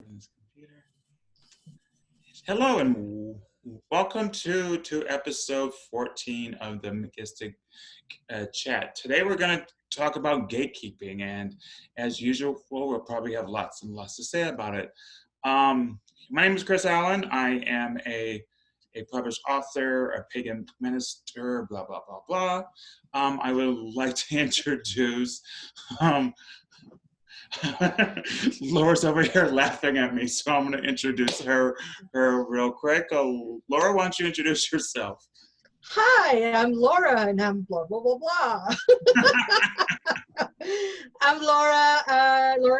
This computer. Hello and welcome to episode 14 of the Magistic Chat. Today we're going to talk about gatekeeping, and as usual, we'll probably have lots and lots to say about it. My name is Chris Allen. I am a published author, a pagan minister, blah, blah, blah, blah. I would like to introduce um, Laura's over here laughing at me, so I'm going to introduce her real quick. Laura, why don't you introduce yourself? Hi, I'm Laura, and I'm blah, blah, blah, blah. I'm Laura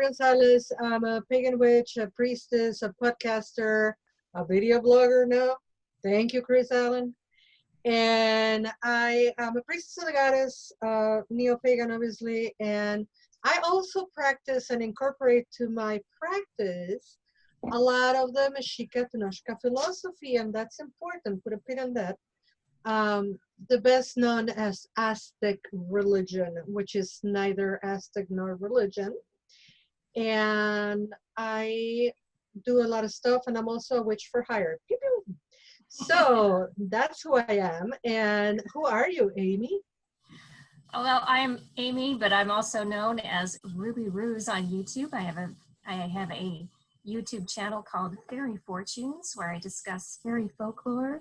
Gonzalez. I'm a pagan witch, a priestess, a podcaster, a video blogger now. Thank you, Chris Allen. And I am a priestess of the goddess, neo-pagan, obviously, and I also practice and incorporate to my practice a lot of the Mexica Tenochca philosophy, and that's important. Put a pin on that. The best known as Aztec religion, which is neither Aztec nor religion. And I do a lot of stuff, and I'm also a witch for hire. Pew, pew. So that's who I am. And who are you, Amy? Well, I'm Amy, but I'm also known as Ruby Ruse on YouTube. I have a YouTube channel called Fairy Fortunes, where I discuss fairy folklore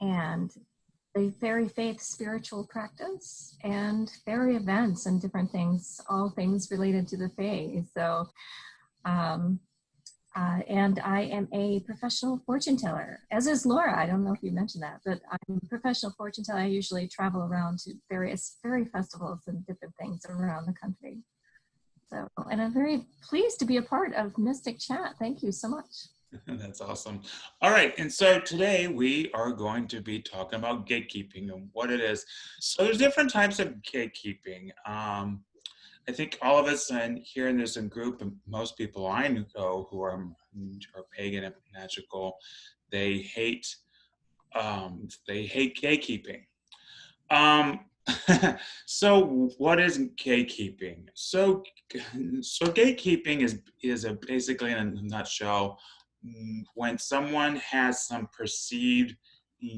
and the fairy faith spiritual practice and fairy events and different things, all things related to the fae. So, and I am a professional fortune teller, as is Laura. I don't know if you mentioned that, but I'm a professional fortune teller. I usually travel around to various fairy festivals and different things around the country. So, and I'm very pleased to be a part of Mystic Chat. Thank you so much. That's awesome. All right, and so today we are going to be talking about gatekeeping and what it is. So there's different types of gatekeeping. I think all of us here in this group, and most people I know who are pagan and magical, they hate gatekeeping. So what is gatekeeping? So gatekeeping is basically, in a nutshell, when someone has some perceived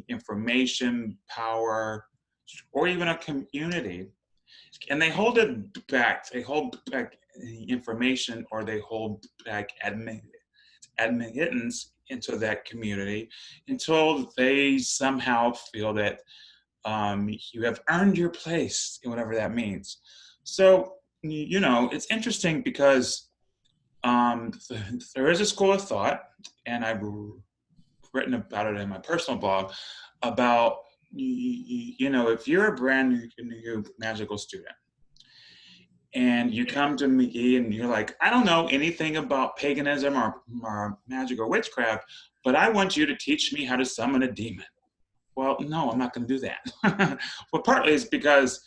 information, power, or even a community, and they hold it back. They hold back information, or they hold back admittance into that community until they somehow feel that you have earned your place, whatever that means. So, it's interesting because there is a school of thought, and I've written about it in my personal blog, about, if you're a brand new magical student, and you come to me and you're like, I don't know anything about paganism or magic or witchcraft, but I want you to teach me how to summon a demon. Well, no, I'm not going to do that. Well, partly it's because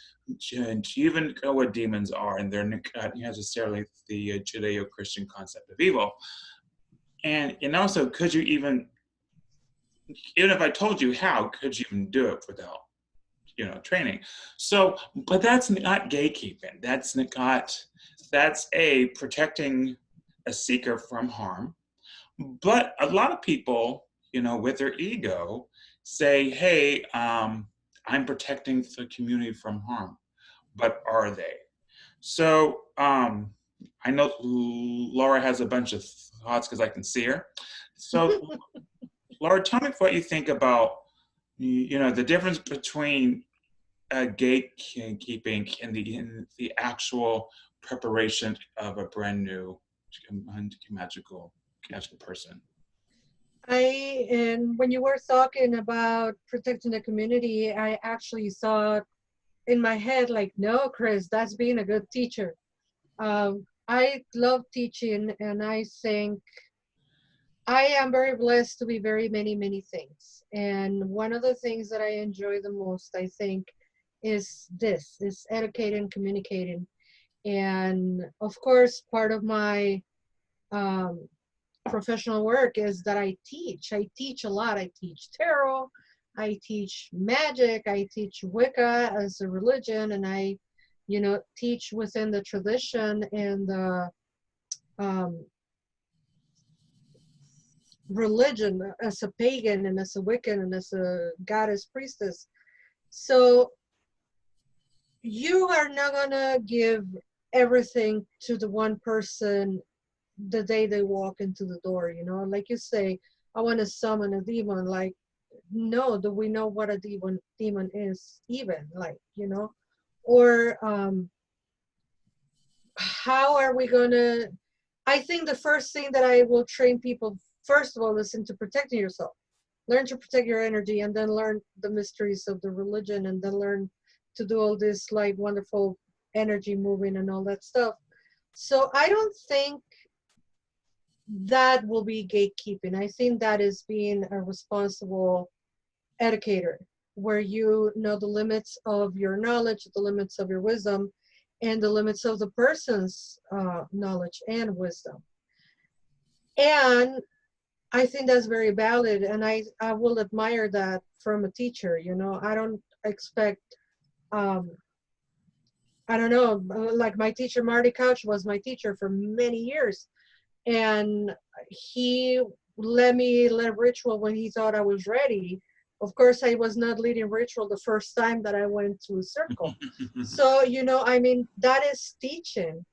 to even know what demons are, and they're not necessarily the Judeo-Christian concept of evil. And also, could you even if I told you how, could you even do it without, training? So, but that's not gatekeeping. That's a protecting a seeker from harm. But a lot of people, with their ego, say, hey, I'm protecting the community from harm. But are they? So I know Laura has a bunch of thoughts because I can see her. So Laura, tell me what you think about, the difference between gatekeeping and the actual preparation of a brand new magical person. And when you were talking about protecting the community, I actually saw in my head, like, no, Chris, that's being a good teacher. I love teaching, and I think I am very blessed to be very many things. And one of the things that I enjoy the most, I think, is educating, communicating. And of course, part of my professional work is that I teach. I teach a lot. I teach tarot, I teach magic, I teach Wicca as a religion, and I, teach within the tradition and the religion as a pagan and as a Wiccan and as a goddess priestess. So you are not gonna give everything to the one person the day they walk into the door, you know, like you say, I want to summon a demon. Like, no, do we know what a demon is even, like, you know? Or how are we gonna, I think the first thing that I will train people, first of all, is into protecting yourself. Learn to protect your energy, and then learn the mysteries of the religion, and then learn to do all this like wonderful energy moving and all that stuff. So I don't think that will be gatekeeping. I think that is being a responsible educator, where you know the limits of your knowledge, the limits of your wisdom, and the limits of the person's knowledge and wisdom. And I think that's very valid, and I will admire that from a teacher. You know, I don't expect, I don't know, like my teacher, Marty Couch, was my teacher for many years. And he let me lead ritual when he thought I was ready. Of course, I was not leading ritual the first time that I went to a circle. So, you know, I mean, that is teaching.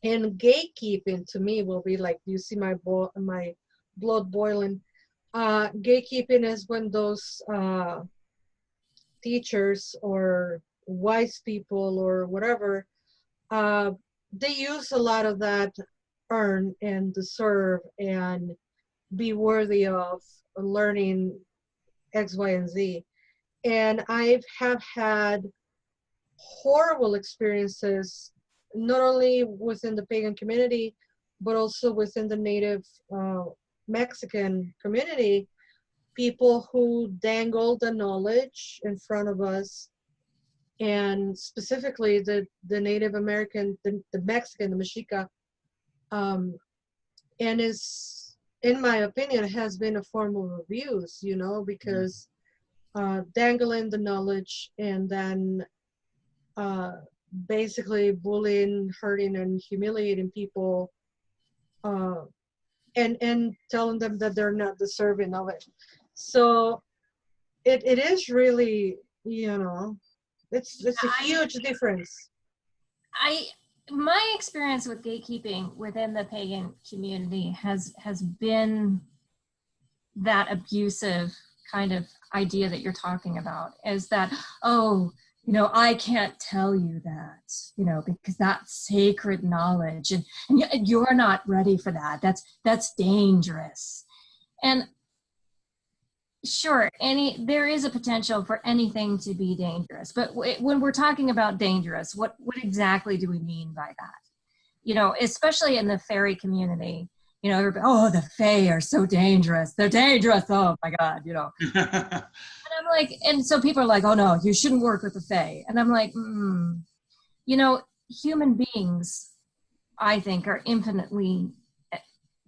And gatekeeping to me will be like, you see my blood boiling. Gatekeeping is when those teachers or wise people or whatever, they use a lot of that earn and deserve and be worthy of learning X, Y, and Z. And I have had horrible experiences, not only within the pagan community, but also within the native Mexican community, people who dangle the knowledge in front of us, and specifically the Native American, the Mexican, the Mexica, and is, in my opinion, has been a form of abuse, you know, because dangling the knowledge and then basically bullying, hurting, and humiliating people, and telling them that they're not deserving of it. So it is really, you know, it's a huge difference. My experience with gatekeeping within the pagan community has been that abusive kind of idea that you're talking about, is that, oh, you know, I can't tell you that, you know, because that's sacred knowledge, and you're not ready for that. That's dangerous. And sure, there is a potential for anything to be dangerous, but when we're talking about dangerous, what exactly do we mean by that? You know, especially in the fairy community, you know, oh, the fae are so dangerous. They're dangerous. Oh my God, you know. And I'm like, and so people are like, oh no, you shouldn't work with the fae. And I'm like, you know, human beings, I think, are infinitely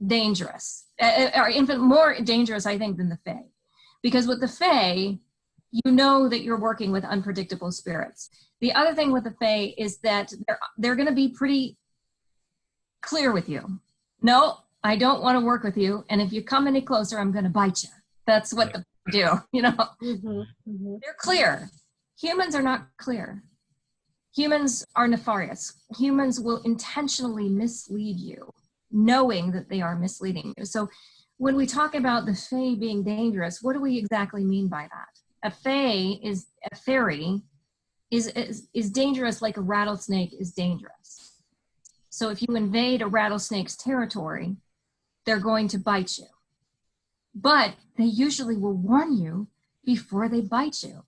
dangerous, are more dangerous, I think, than the fae. Because with the fae, you know that you're working with unpredictable spirits. The other thing with the fae is that they're going to be pretty clear with you. No, I don't want to work with you, and if you come any closer, I'm going to bite you. That's what the do, you know. They're clear. Humans are not clear. Humans are nefarious. Humans will intentionally mislead you, knowing that they are misleading you. So when we talk about the fae being dangerous, what do we exactly mean by that? A fairy is dangerous like a rattlesnake is dangerous. So if you invade a rattlesnake's territory, they're going to bite you. But they usually will warn you before they bite you.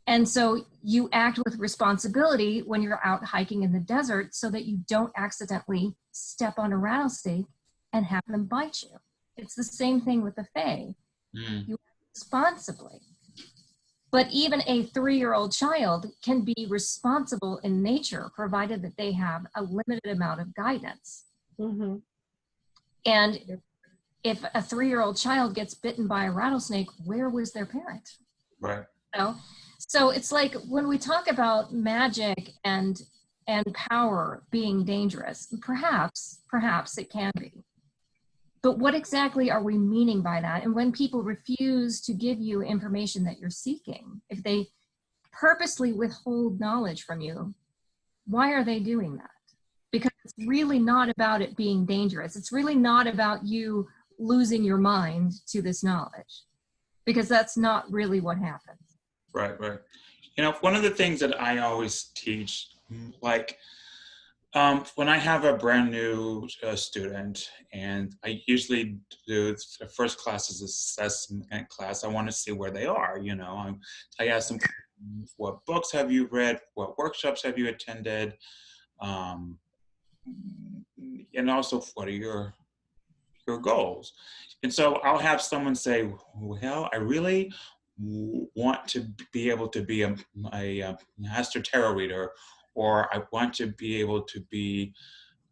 And so you act with responsibility when you're out hiking in the desert so that you don't accidentally step on a rattlesnake and have them bite you. It's the same thing with the fae. You act responsibly. But even a 3-year-old child can be responsible in nature, provided that they have a limited amount of guidance. And if a 3-year-old child gets bitten by a rattlesnake, where was their parent? Right. You know? So it's like when we talk about magic and power being dangerous, perhaps it can be. But what exactly are we meaning by that? And when people refuse to give you information that you're seeking, if they purposely withhold knowledge from you, why are they doing that? Because it's really not about it being dangerous. It's really not about you losing your mind to this knowledge, because that's not really what happens. Right, right. You know, one of the things that I always teach, like when I have a brand new student, and I usually do the first class is assessment class. I want to see where they are. You know, I ask them, what books have you read? What workshops have you attended? Um, and also, what are your goals? And so I'll have someone say, well, I really want to be able to be a master tarot reader, or I want to be able to be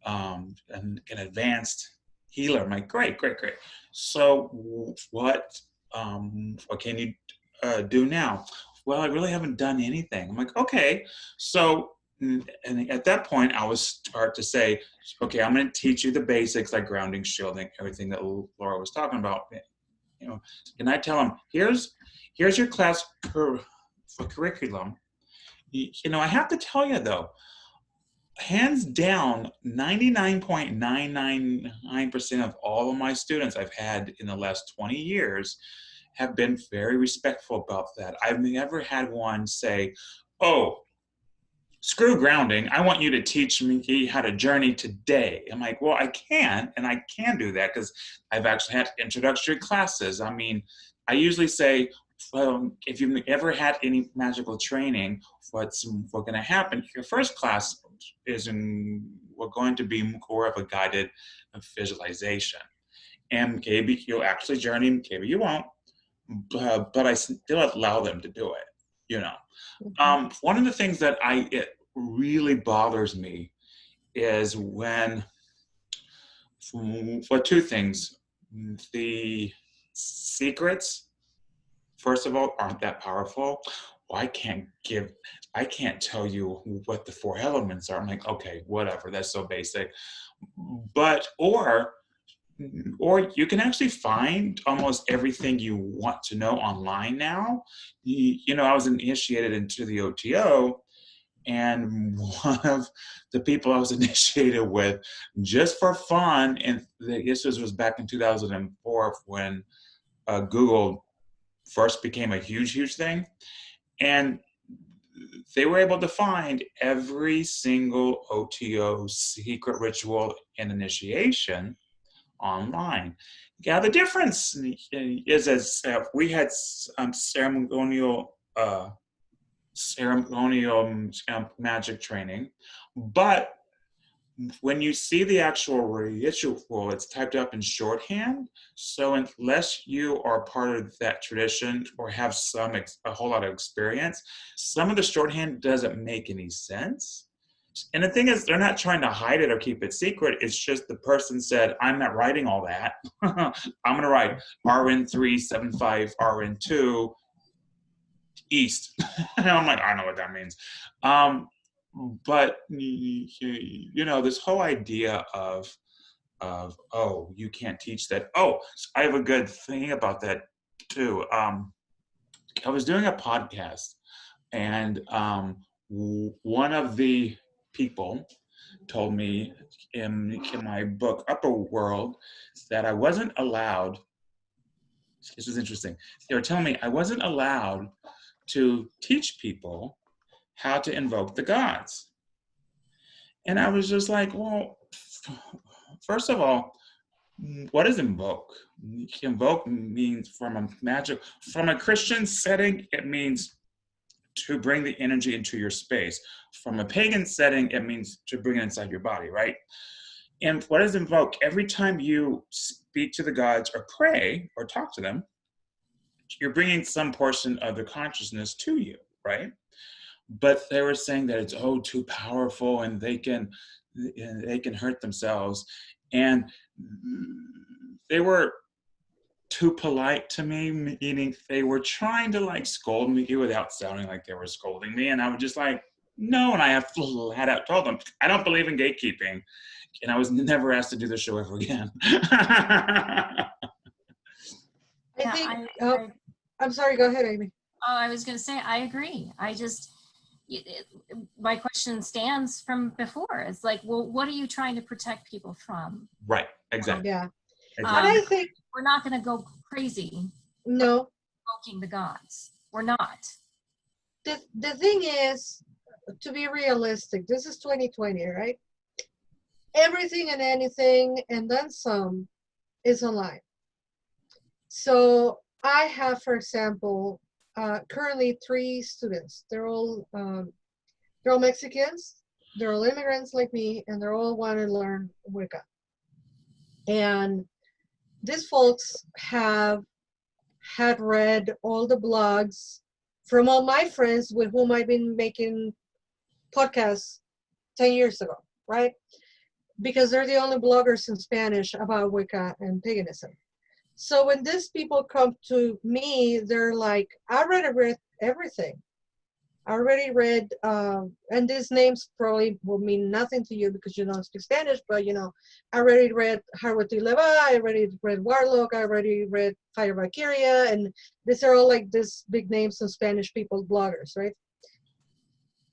an advanced healer. I'm like, great, great, great. So what can you do now? Well, I really haven't done anything. I'm like, okay. So, and at that point, I would start to say, okay, I'm going to teach you the basics like grounding, shielding, everything that Laura was talking about. You know, and I tell them, here's your class for curriculum. You know, I have to tell you though, hands down, 99.999% of all of my students I've had in the last 20 years have been very respectful about that. I've never had one say, oh, screw grounding, I want you to teach me how to journey today. I'm like, well, I can, and I can do that because I've actually had introductory classes. I mean, I usually say, well, if you've ever had any magical training, what's going to happen? Your first class we're going to be more of a guided visualization. And maybe you'll actually journey, maybe you won't, but I still allow them to do it, you know. One of the things that it really bothers me is when, for two things, the secrets, first of all, aren't that powerful. Well, I can't tell you what the four elements are. I'm like, okay, whatever, that's so basic. But, or you can actually find almost everything you want to know online now. You know, I was initiated into the OTO, and one of the people I was initiated with, just for fun, and this was back in 2004 when Google first became a huge, huge thing. And they were able to find every single OTO secret ritual and initiation online. Yeah, the difference is as we had ceremonial magic training, but when you see the actual ritual, it's typed up in shorthand. So unless you are part of that tradition or have a whole lot of experience, some of the shorthand doesn't make any sense. And the thing is, they're not trying to hide it or keep it secret. It's just the person said, I'm not writing all that. I'm going to write RN375, RN2, East. And I'm like, I know what that means. But, you know, this whole idea of, oh, you can't teach that. Oh, I have a good thing about that too. I was doing a podcast, and one of the people told me in my book Upper World that I wasn't allowed. This was interesting. They were telling me I wasn't allowed to teach people how to invoke the gods. And I was just like, well, first of all, what is invoke? Invoke means from a Christian setting, it means to bring the energy into your space. From a pagan setting, it means to bring it inside your body, right? And what is invoke? Every time you speak to the gods or pray or talk to them, you're bringing some portion of their consciousness to you, right? But they were saying that it's too powerful and they can hurt themselves. And they were too polite to me, meaning they were trying to like scold me without sounding like they were scolding me. And I was just like, no, and I have flat out told them, I don't believe in gatekeeping. And I was never asked to do the show ever again. I Yeah, think, I I'm sorry, go ahead, Amy. oh, I was going to say, I agree. My question stands from before. It's like, well, what are you trying to protect people from? Right, exactly. Yeah. And Exactly. I think, We're not going to go crazy no, invoking the gods. We're not. the thing is, to be realistic, this is 2020, right? Everything and anything, and then some, is online. So I have, for example, currently 3 students. They're all Mexicans. They're all immigrants like me, and they're all want to learn Wicca. And these folks have had read all the blogs from all my friends with whom I've been making podcasts 10 years ago, right? Because they're the only bloggers in Spanish about Wicca and paganism. So when these people come to me, they're like, I already read everything. I already read, and these names probably will mean nothing to you because you don't speak Spanish, but I already read Harwati Leva, I already read Warlock, I already read Fire Valkyria, and these are all like these big names of Spanish people, bloggers, right?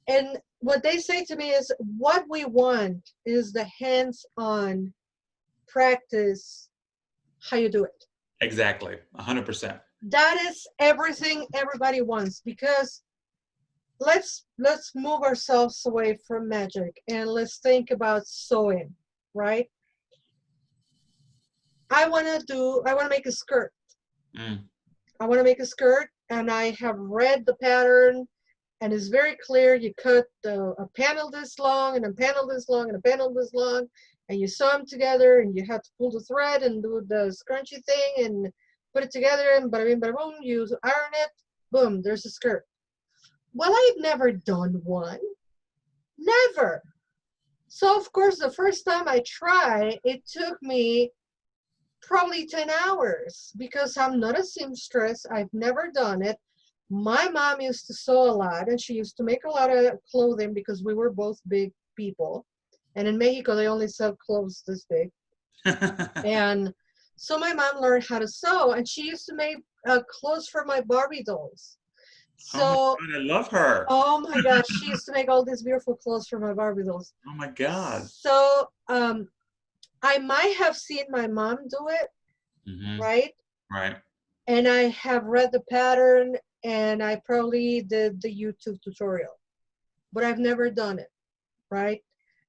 And what they say to me is, what we want is the hands-on practice, how you do it. Exactly, 100%. That is everything everybody wants, because let's move ourselves away from magic and let's think about sewing, right? I want to make a skirt. Mm. I want to make a skirt, and I have read the pattern, and it's very clear. You cut a panel this long and a panel this long and a panel this long, and you sew them together, and you have to pull the thread and do the scrunchy thing and put it together, and bada bing, bada boom, you iron it, boom, there's a skirt. Well, I've never done one. Never. So, of course, the first time I tried, it took me probably 10 hours because I'm not a seamstress. I've never done it. My mom used to sew a lot, and she used to make a lot of clothing because we were both big people. And in Mexico, they only sell clothes this big. And so my mom learned how to sew, and she used to make clothes for my Barbie dolls. Oh my So, God, I love her. oh my God, she used to make all these beautiful clothes for my Barbie dolls. Oh my God. So I might have seen my mom do it, Mm-hmm. right? Right. And I have read the pattern, and I probably did the YouTube tutorial, but I've never done it, right?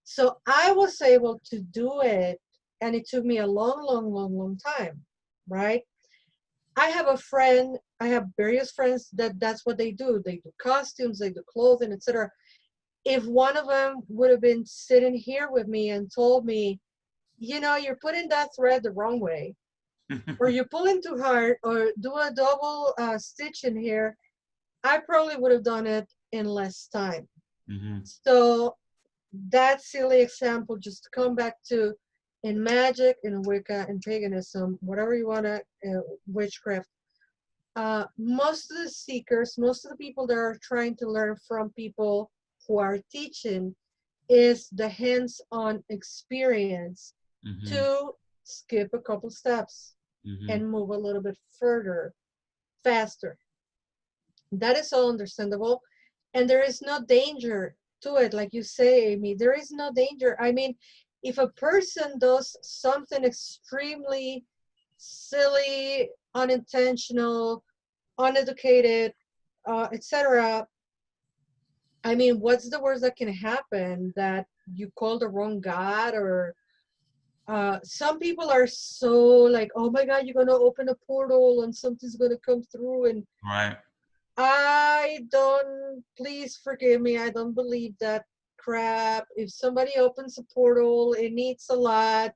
So I was able to do it, and it took me a long, long, long, long time, right? I have various friends that's what they do. They do costumes, they do clothing, etc. If one of them would have been sitting here with me and told me, you're putting that thread the wrong way, or you're pulling too hard, or do a double stitch in here, I probably would have done it in less time. Mm-hmm. So that silly example, just to come back to, in magic, in Wicca, in paganism, whatever you want to, witchcraft, most of the seekers, most of the people that are trying to learn from people who are teaching, is the hands-on experience Mm-hmm. to skip a couple steps Mm-hmm. and move a little bit further, faster. That is all understandable. And there is no danger to it. Like you say, Amy, there is no danger. I mean, if a person does something extremely silly, unintentional, uneducated, etc., I mean, what's the worst that can happen? That you call the wrong God, or some people are so like, oh my God, you're going to open a portal and something's going to come through. And Right. please forgive me, I don't believe that crap. If somebody opens a portal, it needs a lot.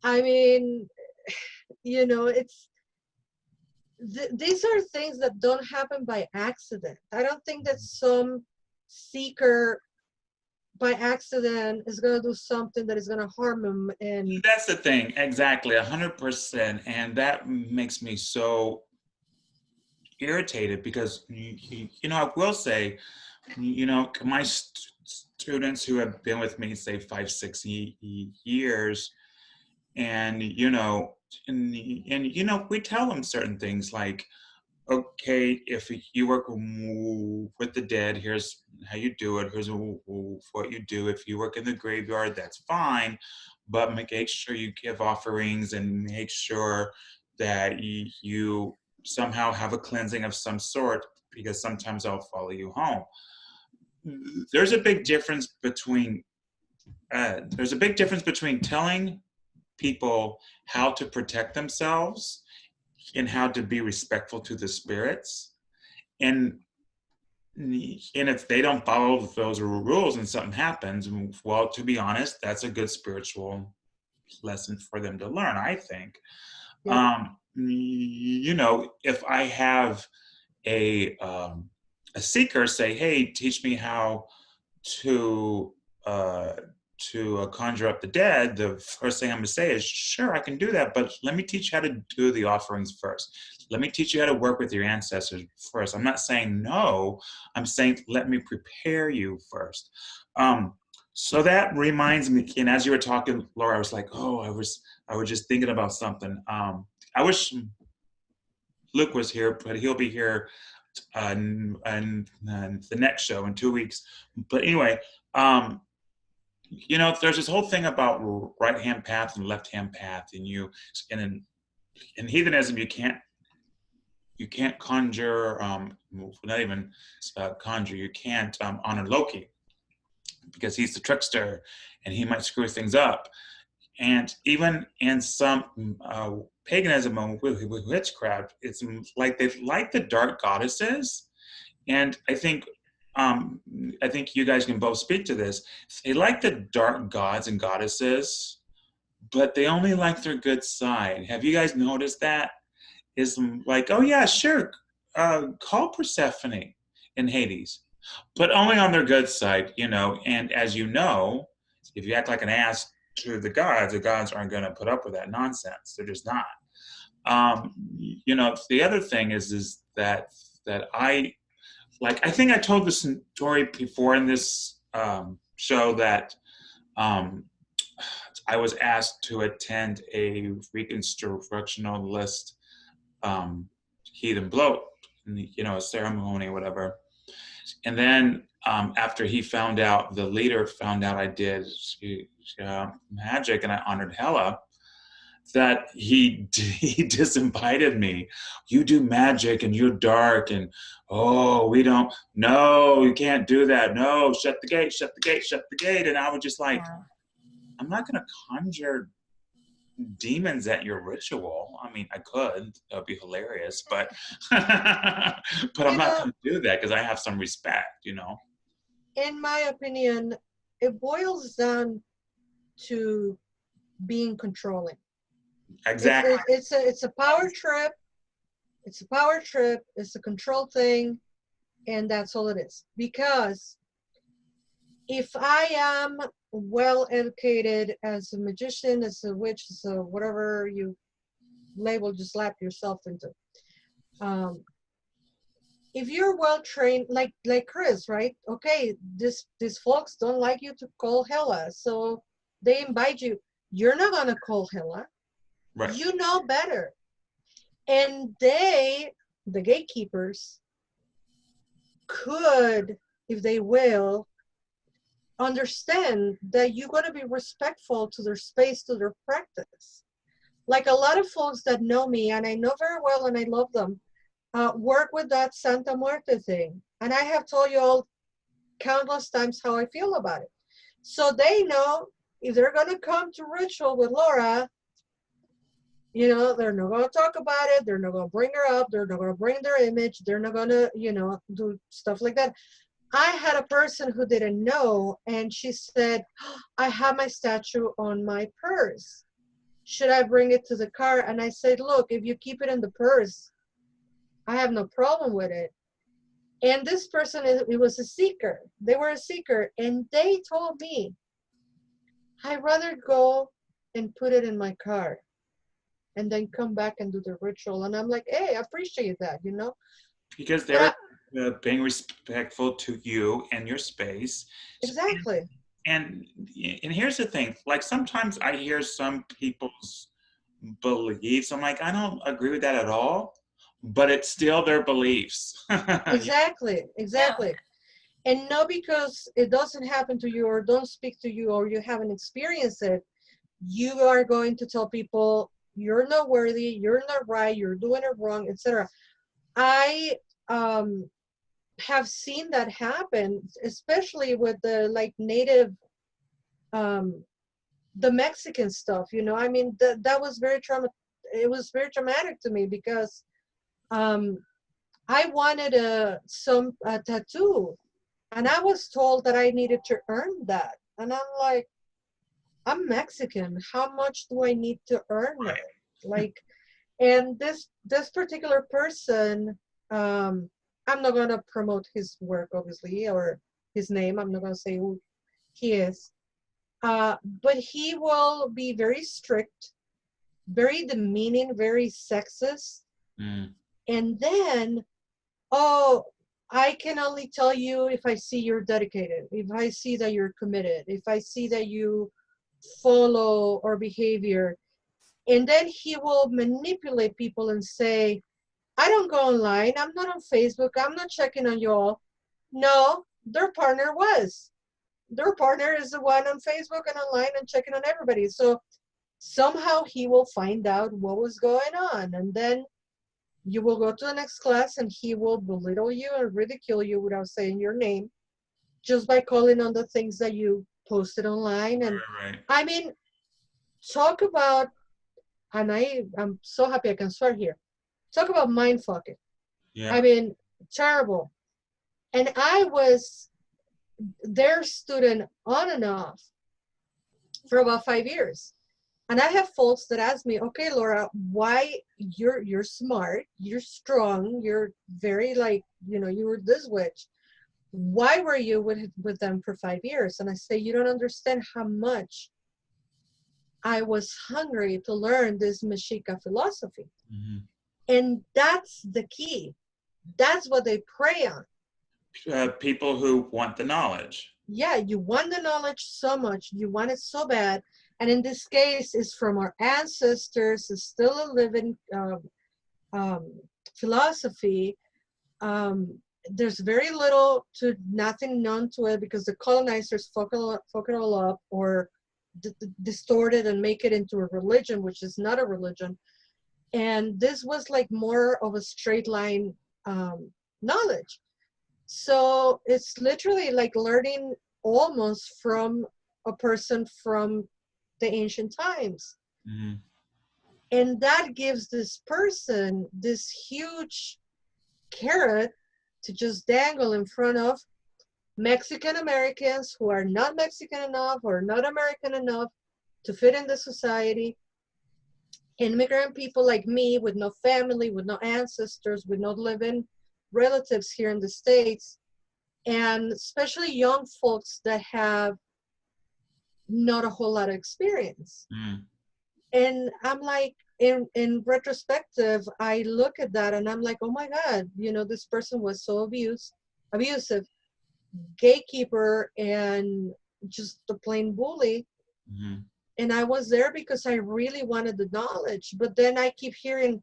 I mean, these are things that don't happen by accident. I don't think that some seeker by accident is going to do something that is going to harm him. And That's the thing. Exactly. 100%. And that makes me so irritated because, I will say, My students who have been with me, say 5, 6 years, and we tell them certain things like, okay, if you work with the dead, here's how you do it. Here's what you do. If you work in the graveyard, that's fine, but make sure you give offerings and make sure that you somehow have a cleansing of some sort, because sometimes I'll follow you home. There's a big difference between telling people how to protect themselves and how to be respectful to the spirits, and if they don't follow those rules and something happens, well, to be honest, that's a good spiritual lesson for them to learn, I think. Yeah. If I have a seeker say, hey, teach me how to uh, conjure up the dead, the first thing I'm going to say is, sure, I can do that, but let me teach you how to do the offerings first. Let me teach you how to work with your ancestors first. I'm not saying no. I'm saying let me prepare you first. So that reminds me, and as you were talking, Laura, I was like, oh, I was just thinking about something. I wish Luke was here, but he'll be here and the next show in 2 weeks. But anyway, there's this whole thing about right hand path and left hand path, and in heathenism you can't conjure, not even conjure. You can't honor Loki because he's the trickster and he might screw things up. And even in some paganism and witchcraft, it's like they like the dark goddesses. And I think you guys can both speak to this. They like the dark gods and goddesses, but they only like their good side. Have you guys noticed that? Is like, oh yeah, sure, call Persephone in Hades, but only on their good side, And as you know, if you act like an ass to the gods aren't going to put up with that nonsense. They're just not. The other thing is that I think I told this story before in this show that I was asked to attend a reconstructionalist heat and bloat, a ceremony or whatever. And then after the leader found out I did magic and I honored Hela, that he disinvited me. You do magic and you're dark, and we don't. No, you can't do that. No, shut the gate, shut the gate, shut the gate. And I was just like, Yeah. I'm not going to conjure demons at your ritual. I mean, I could. That would be hilarious, but but I'm not going to do that because I have some respect. In my opinion, it boils down to being controlling. Exactly. It's a power trip. It's a power trip. It's a control thing, and that's all it is. Because if I am well educated as a magician, as a witch, as a whatever you label, just slap yourself into. If you're well trained, like Chris, right? Okay, these folks don't like you to call Hela, so they invite you. You're not gonna call Hela. Right. You know better. And they, the gatekeepers, could, if they will, understand that you're going to be respectful to their space, to their practice. Like a lot of folks that know me, and I know very well and I love them, work with that Santa Muerte thing. And I have told you all countless times how I feel about it. So they know if they're going to come to ritual with Laura, they're not going to talk about it. They're not going to bring her up. They're not going to bring their image. They're not going to, do stuff like that. I had a person who didn't know, and she said, I have my statue on my purse. Should I bring it to the car? And I said, look, if you keep it in the purse, I have no problem with it. And this person, it was a seeker. They were a seeker, and they told me, I'd rather go and put it in my car and then come back and do the ritual. And I'm like, hey, I appreciate that, Because they're being respectful to you and your space. Exactly. And and here's the thing, like sometimes I hear some people's beliefs. I'm like, I don't agree with that at all, but it's still their beliefs. Exactly. Yeah. Exactly. And not because it doesn't happen to you or don't speak to you or you haven't experienced it, you are going to tell people you're not worthy, you're not right, you're doing it wrong, etc. I have seen that happen, especially with the like native, um, the Mexican stuff. You know, I mean, that was very It was very traumatic to me because um, I wanted a tattoo, and I was told that I needed to earn that, and I'm like, I'm Mexican. How much do I need to earn it? Like, and this particular person, I'm not gonna promote his work, obviously, or his name. I'm not gonna say who he is. But he will be very strict, very demeaning, very sexist, Mm, and then, oh, I can only tell you if I see you're dedicated, if I see that you're committed, if I see that you follow our behavior. And then he will manipulate people and say, I don't go online. I'm not on Facebook. I'm not checking on y'all. No, their partner was. Their partner is the one on Facebook and online and checking on everybody. So somehow he will find out what was going on. And then you will go to the next class and he will belittle you and ridicule you without saying your name, just by calling on the things that you posted online. And right, right. I mean, talk about, and I'm so happy I can swear here. Talk about mind fucking. I Yeah. mean, terrible. And I was their student on and off for about 5 years. And I have folks that ask me, okay, Laura, why you're smart, you're strong, you're very like, you were this witch. Why were you with them for 5 years? And I say, you don't understand how much I was hungry to learn this Mexica philosophy. Mhm. And that's the key. That's what they prey on. People who want the knowledge. Yeah, you want the knowledge so much, you want it so bad. And in this case, it's from our ancestors, it's still a living um, philosophy. Um, there's very little to nothing known to it because the colonizers fuck it all up or distort it and make it into a religion, which is not a religion. And this was like more of a straight line knowledge. So it's literally like learning almost from a person from the ancient times. Mhm. And that gives this person this huge carrot to just dangle in front of Mexican Americans who are not Mexican enough or not American enough to fit in the society. Immigrant people like me with no family, with no ancestors, with no living relatives here in the States, and especially young folks that have not a whole lot of experience. Mm. And I'm like, in retrospective, I look at that and I'm like, oh my God, this person was so abusive, gatekeeper, and just a plain bully. Mhm. And I was there because I really wanted the knowledge. But then I keep hearing,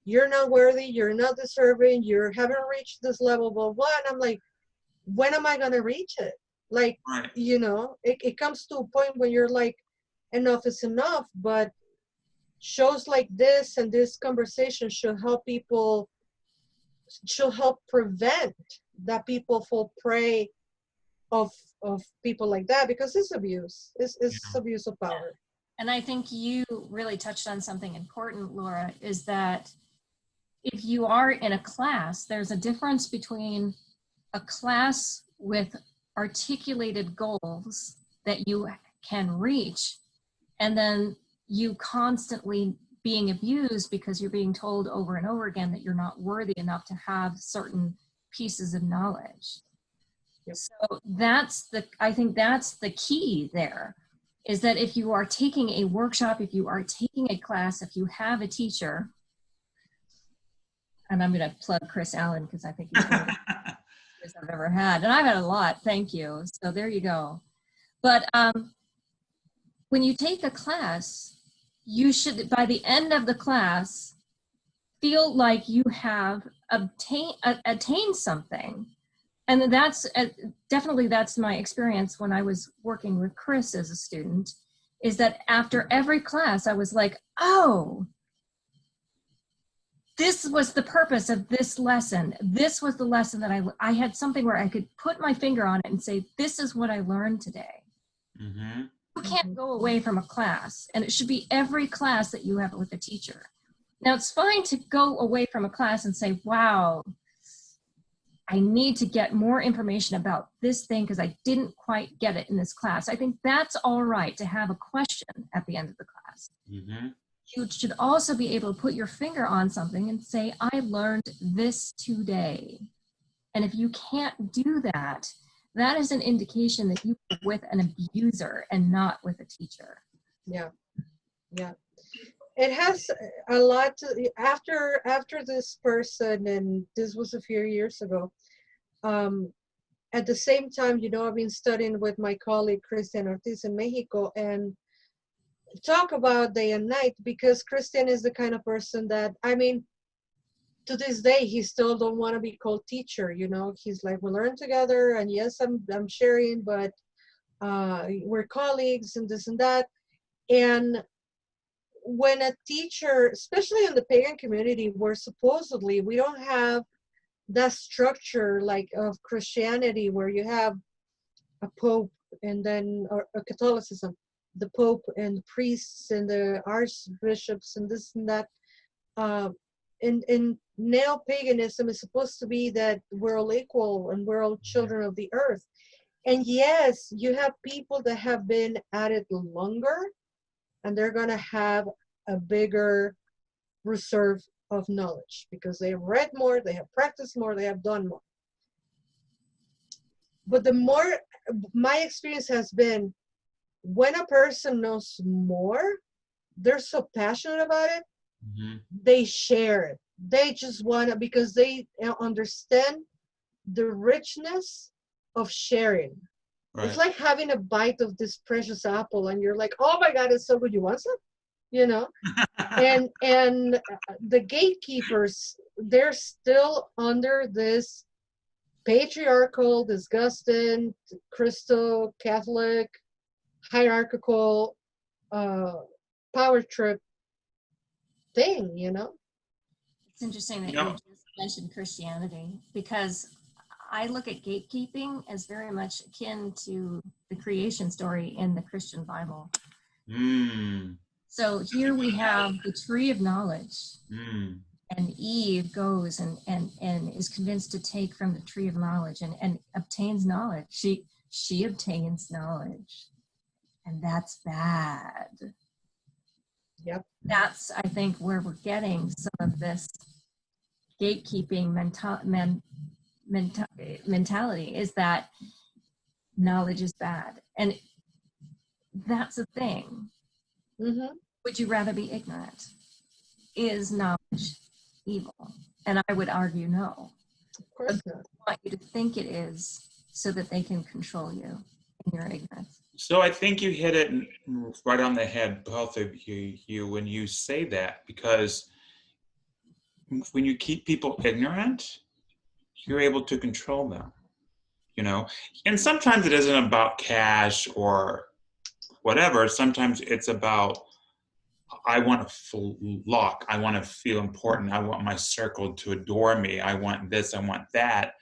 you're not worthy, you're not deserving, you haven't reached this level, blah, blah. And I'm like, when am I going to reach it? Like, Right. it comes to a point when you're like, enough is enough. But shows like this and this conversation should help prevent that people fall prey of people like that, because it's abuse. It's Yeah. abuse of power. And I think you really touched on something important, Laura, is that if you are in a class, there's a difference between a class with articulated goals that you can reach, and then you constantly being abused because you're being told over and over again that you're not worthy enough to have certain pieces of knowledge. Yep. So I think that's the key there, is that if you are taking a workshop, if you are taking a class, if you have a teacher, and I'm going to plug Chris Allen because I think he's one of I've ever had. And I've had a lot, thank you. So there you go. But when you take a class, you should, by the end of the class, feel like you have attained something. And that's definitely, that's my experience when I was working with Chris as a student, is that after every class, I was like, oh, this was the purpose of this lesson. This was the lesson that I had something where I could put my finger on it and say, this is what I learned today. Mm-hmm. You can't go away from a class, and it should be every class that you have with a teacher. Now, it's fine to go away from a class and say, wow, I need to get more information about this thing because I didn't quite get it in this class. I think that's all right to have a question at the end of the class. Mm-hmm. You should also be able to put your finger on something and say, I learned this today. And if you can't do that, that is an indication that you are with an abuser and not with a teacher. Yeah, yeah. It has a lot to, after this person, and this was a few years ago, at the same time, I've been studying with my colleague Christian Ortiz in Mexico, and talk about day and night, because Christian is the kind of person that, I mean, to this day, he still don't want to be called teacher. He's like, we learn together, and yes, I'm sharing, but we're colleagues and this and that. And when a teacher, especially in the pagan community, where supposedly we don't have that structure like of Christianity, where you have a pope and then or a Catholicism, the pope and the priests and the archbishops and this and that. In neo-paganism is supposed to be that we're all equal and we're all children of the earth. And yes, you have people that have been at it longer, and they're going to have a bigger reserve of knowledge because they have read more, they have practiced more, they have done more. But the more, my experience has been, when a person knows more, they're so passionate about it, Mm-hmm. they share it. They just want to, because they understand the richness of sharing. Right. It's like having a bite of this precious apple, and you're like, oh my God, it's so good. You want some? And the gatekeepers, they're still under this patriarchal, disgusting, Christo Catholic, hierarchical power trip thing. It's interesting that You know, you just mentioned Christianity, because I look at gatekeeping as very much akin to the creation story in the Christian Bible. mm, So here we have the tree of knowledge, and Eve goes and is convinced to take from the tree of knowledge and obtains knowledge. She obtains knowledge, and that's bad. Yep. That's, I think, where we're getting some of this gatekeeping mentality, is that knowledge is bad. And that's a thing. Mm-hmm. Would you rather be ignorant? Is knowledge evil? And I would argue no. Of course not. I want you to think it is, so that they can control you in your ignorance. so I think you hit it right on the head, both of you, when you say that, because when you keep people ignorant, you're able to control them, and sometimes it isn't about cash or whatever. Sometimes it's about, I want to flock, I want to feel important, I want my circle to adore me, I want this, I want that.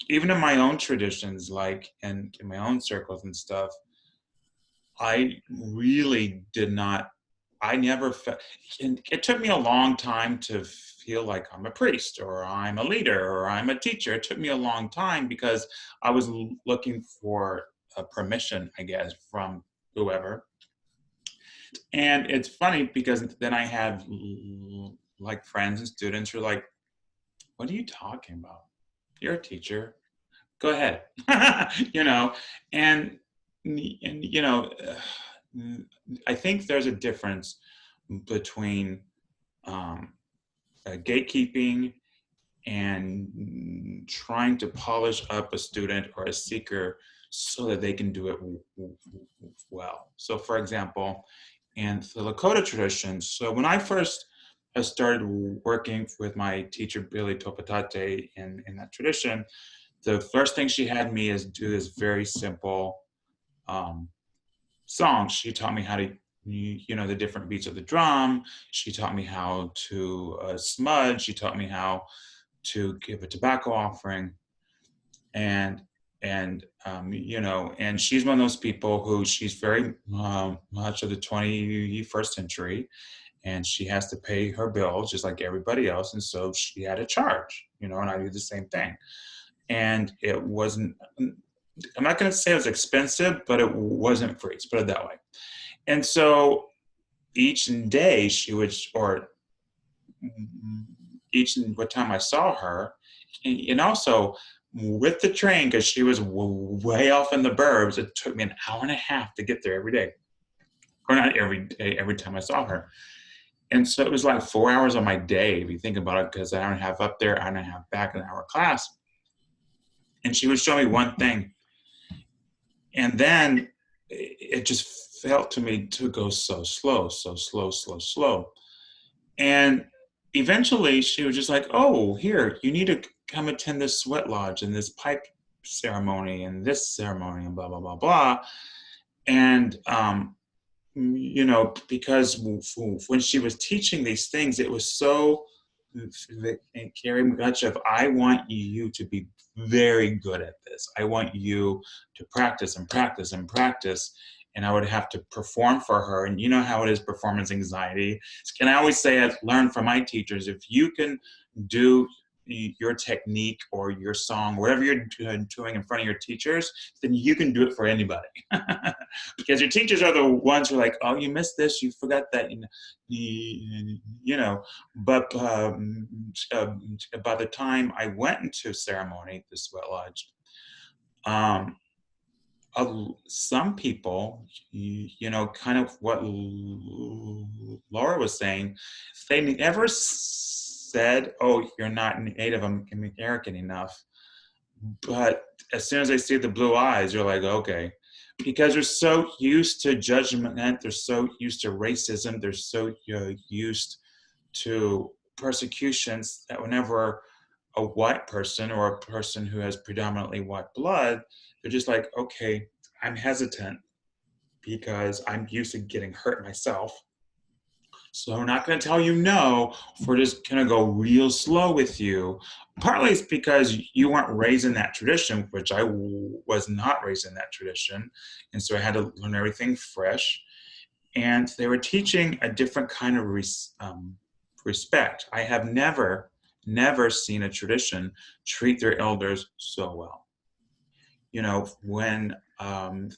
Even in my own traditions, like in my own circles and stuff, I really did not, I never felt, and it took me a long time to feel like I'm a priest or I'm a leader or I'm a teacher. It took me a long time because I was looking for a permission, I guess, from whoever. And it's funny because then I have like friends and students who are like, what are you talking about? You're a teacher. Go ahead. And I think there's a difference between gatekeeping and trying to polish up a student or a seeker so that they can do it well. So for example, in the Lakota tradition, so when I first started working with my teacher, Billy Topatate, in that tradition, the first thing she had me is do this very simple um, song. She taught me how to, the different beats of the drum. She taught me how to smudge. She taught me how to give a tobacco offering, and and she's one of those people who she's very much of the 21st century, and she has to pay her bills just like everybody else, and so she had a charge, and I do the same thing, and it wasn't. I'm not going to say it was expensive, but it wasn't free. Let's put it that way. And so each day she would, or each what time I saw her, and also with the train, because she was way off in the burbs, it took me an hour and a half to get there every day, or not every day, every time I saw her. And so it was like 4 hours of my day, if you think about it, because an hour and a half up there, hour and a half back, an hour class. And she would show me one thing. And then it just felt to me to go so slow, so slow, slow, slow. And eventually she was just like, oh, here, you need to come attend this sweat lodge and this pipe ceremony and this ceremony and blah, blah, blah, blah. And, because when she was teaching these things, it was so very much of, I want you to be very good at this. I want you to practice and practice and practice. And I would have to perform for her. And you know how it is, performance anxiety. And I always say, I've learned from my teachers, if you can do your technique or your song, whatever you're doing in front of your teachers, then you can do it for anybody. Because your teachers are the ones who are like, oh, you missed this, you forgot that, But by the time I went into ceremony, the sweat lodge, some people, kind of what Laura was saying, they never said, oh, you're not Native American enough. But as soon as they see the blue eyes, you're like, okay. Because they're so used to judgment, they're so used to racism, they're so used to persecutions that whenever a white person or a person who has predominantly white blood, they're just like, okay, I'm hesitant because I'm used to getting hurt myself. So we're not going to tell you no. We're just going to go real slow with you. Partly it's because you weren't raised in that tradition, which I was not raised in that tradition. And so I had to learn everything fresh. And they were teaching a different kind of respect. I have never seen a tradition treat their elders so well. When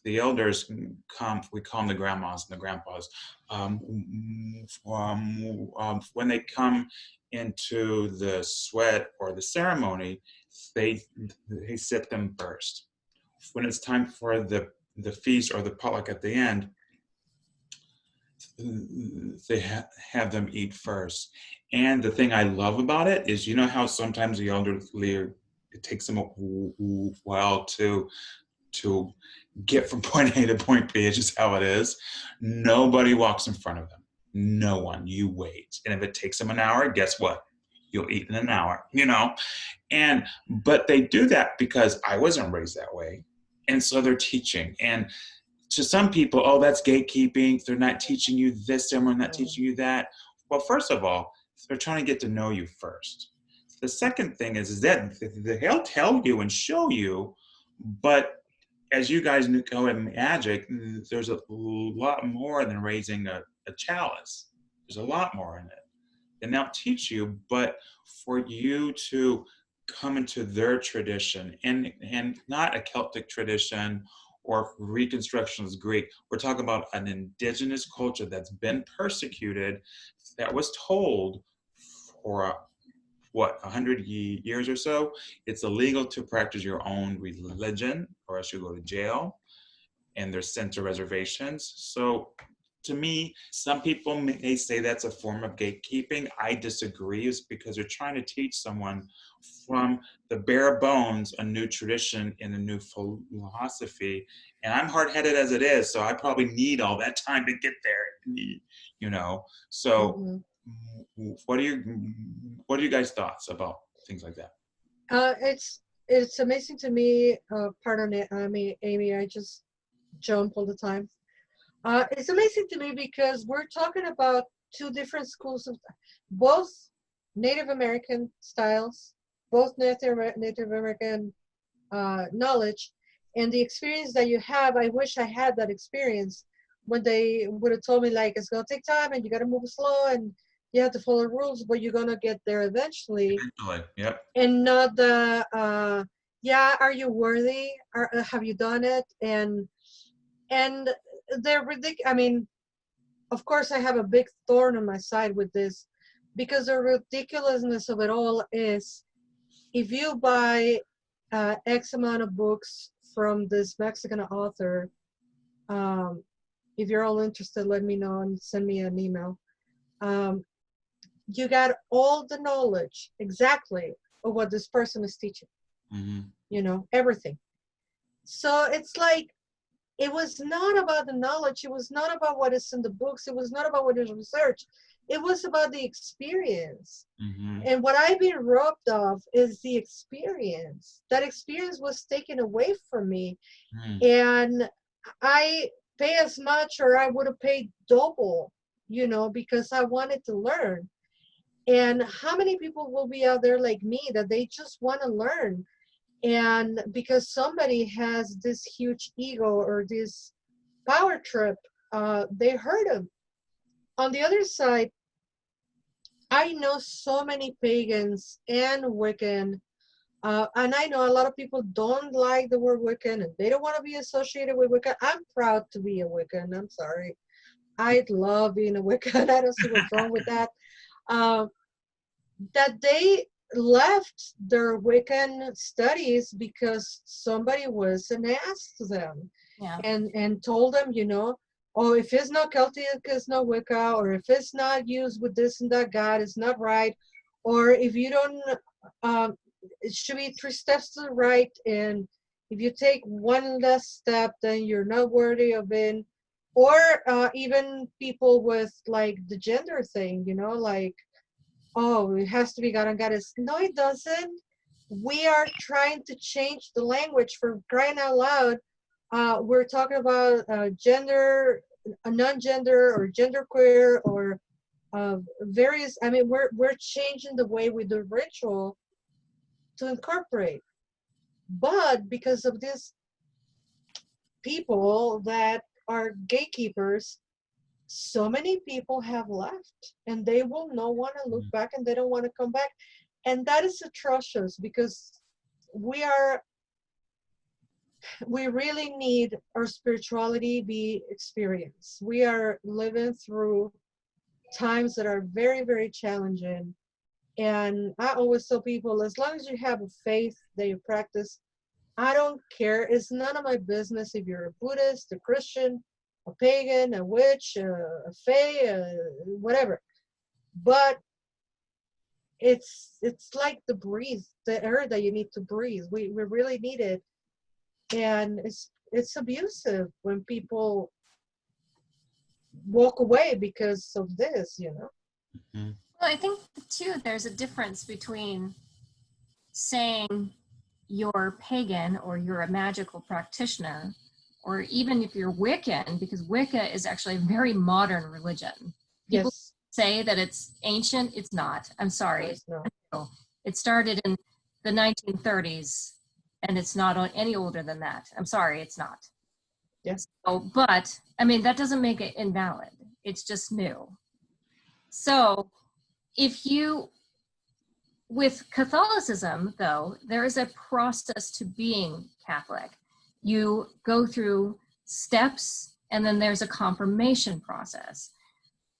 the elders come, we call them the grandmas and the grandpas, when they come into the sweat or the ceremony, they sit them first. When it's time for the feast or the potluck at the end, they have them eat first. And the thing I love about it is, how sometimes the elderly, it takes them a while to get from point A to point B. It's just how it is. Nobody walks in front of them. No one. You wait. And if it takes them an hour, guess what? You'll eat in an hour, but they do that because I wasn't raised that way. And so they're teaching. And to some people, oh, that's gatekeeping. They're not teaching you this, they're not teaching you that. Well, first of all, they're trying to get to know you first. The second thing is that they'll tell you and show you, but as you guys know in magic, there's a lot more than raising a chalice. There's a lot more in it. And they'll teach you, but for you to come into their tradition, and not a Celtic tradition or Reconstructionist Greek, we're talking about an indigenous culture that's been persecuted, that was told for 100 years or so, it's illegal to practice your own religion or else you go to jail, and they're sent to reservations. So to me, some people may say that's a form of gatekeeping. I disagree. It's because they're trying to teach someone from the bare bones a new tradition and a new philosophy. And I'm hard-headed as it is, so I probably need all that time to get there. You know. So, Hmm. what are your guys' thoughts about things like that? It's amazing to me. Pardon it, I mean, Amy, I just jump all the time. It's amazing to me because we're talking about two different schools of both Native American styles, both Native American knowledge, and the experience that you have. I wish I had that experience when they would have told me like it's gonna take time and you gotta move slow and you have to follow rules, but you're gonna get there eventually, Eventually, yep. and not the yeah, are you worthy? Have you done it? And they're ridiculous. I mean, of course, I have a big thorn on my side with this because the ridiculousness of it all is if you buy X amount of books from this Mexican author, um, if you're all interested, let me know and send me an email. Um, you got all the knowledge exactly of what this person is teaching, Mm-hmm. everything. So it's like, it was not about the knowledge. It was not about what is in the books. It was not about what is research. It was about the experience. Mm-hmm. And what I've been robbed of is the experience. That experience was taken away from me. Mm-hmm. And I pay as much, or I would have paid double, because I wanted to learn. And how many people will be out there like me that they just want to learn? And because somebody has this huge ego or this power trip, they hurt him. On the other side, I know so many pagans and Wiccan, and I know a lot of people don't like the word Wiccan and they don't want to be associated with Wiccan. I'm proud to be a Wiccan. I'm sorry. I love being a Wiccan. I don't see what's wrong with that. Um, that they left their Wiccan studies because somebody was an ass to them, Yeah. and told them, oh, if it's not Celtic, it's not Wicca, or if it's not used with this and that God, it's not right, or if you don't, um, it should be 3 steps to the right, and if you take one less step, then you're not worthy of it. Or even people with like the gender thing, like, oh, it has to be God and Goddess. No, it doesn't. We are trying to change the language for crying out loud. We're talking about gender, non-gender, or genderqueer, or various. I mean, we're changing the way we do ritual to incorporate. But because of these people that are gatekeepers, so many people have left, and they will not want to look back, and they don't want to come back. And that is atrocious because we really need our spirituality be experienced. We are living through times that are very, very challenging. And I always tell people, as long as you have a faith that you practice, I don't care. It's none of my business if you're a Buddhist, a Christian, a pagan, a witch, a fae, whatever. But it's like the breathe, the air that you need to breathe. We really need it. And it's abusive when people walk away because of this, Mm-hmm. Well, I think too, there's a difference between saying you're pagan or you're a magical practitioner, or even if you're Wiccan, because Wicca is actually a very modern religion. People Yes. say that it's ancient. It's not. I'm sorry. No. It started in the 1930s and it's not any older than that. I'm sorry, it's not. Yes. So, but I mean, that doesn't make it invalid. It's just new. So if you, with Catholicism, though, there is a process to being Catholic. You go through steps, and then there's a confirmation process.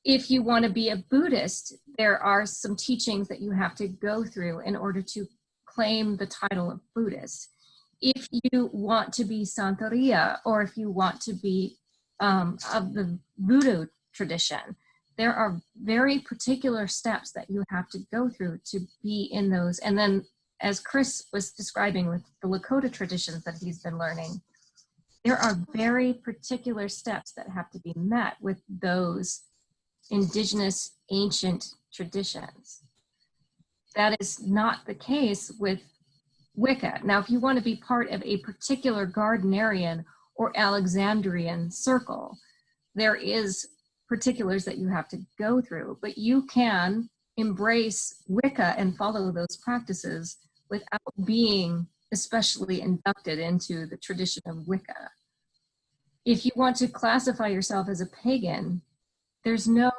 If you want to be a Buddhist, there are some teachings that you have to go through in order to claim the title of Buddhist. If you want to be Santeria, or if you want to be of the voodoo tradition. There are very particular steps that you have to go through to be in those. And then, as Chris was describing with the Lakota traditions that he's been learning, there are very particular steps that have to be met with those indigenous ancient traditions. That is not the case with Wicca. Now, if you want to be part of a particular Gardnerian or Alexandrian circle, there is particulars that you have to go through, but you can embrace Wicca and follow those practices without being especially inducted into the tradition of Wicca. If you want to classify yourself as a pagan, there's no